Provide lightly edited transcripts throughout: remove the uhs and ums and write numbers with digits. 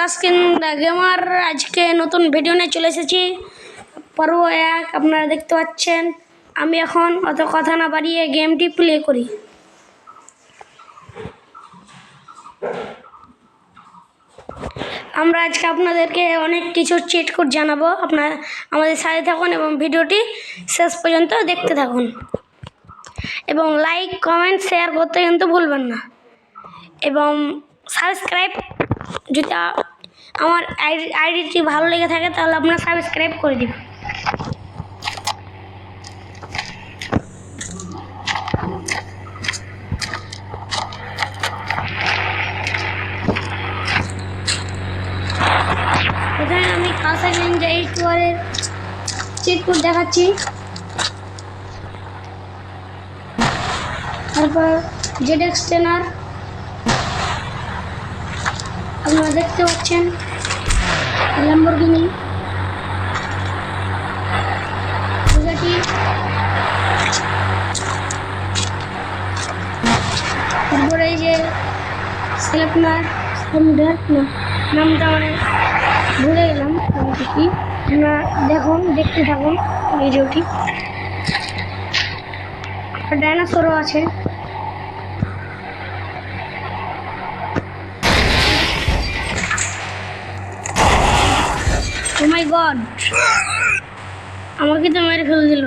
তাসকিন দা gamer আজকে নতুন video নিয়ে চলে এসেছি। পর্ব 1 আপনারা দেখতে পাচ্ছেন। আমি এখন অত কথা না বাড়িয়ে গেমটি প্লে করি। আমরা আজকে আপনাদেরকে অনেক কিছু চিট কোড জানাবো। আপনারা আমাদের সাথে থাকুন এবং ভিডিওটি শেষ পর্যন্ত দেখতে থাকুন এবং লাইক কমেন্ট শেয়ার করতে কিন্তু ভুলবেন না এবং সাবস্ক্রাইব, যদি আমার আইডিটি ভালো লেগে থাকে তাহলে আপনারা সাবস্ক্রাইব করে দিবেন। প্রথমে আমি কাসা নিনজা 8 এর চিট কোড দেখাচ্ছি। তারপর ZX টেনার আপনারা দেখতে পাচ্ছেন, ল্যাম্বরগিনি, বুগাটি, তারপরে এই যে সেলেপনার নামটা মানে ভুলে গেলাম কি। আপনারা দেখতে থাকুন ভিডিওটি। ডাইনোসরও আছে। ও মাই গড, আমাকে তো মেরে ফেলে দিল।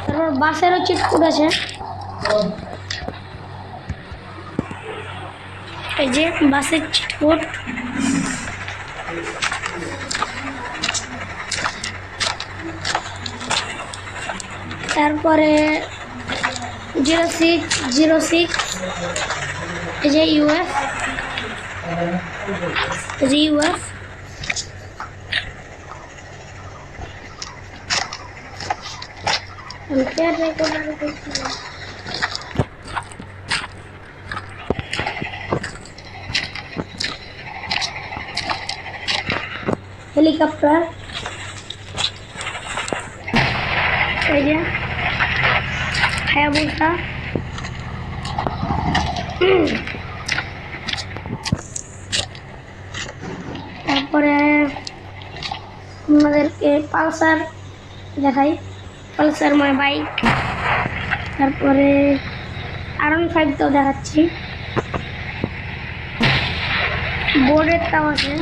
তারপর বাসেরও চিট কোড আছে। এই যে বাসের চিট কোড। তারপরে 0606 এই যে ইউএফ, হেলিকপ্টার, এই যে হায়াবুসা, তারপরে আমাদেরকে পালসার দেখাই, পালসার মানে বাইক। তারপরে R15 তো দেখাচ্ছি, বোর্ডের তাও আছে।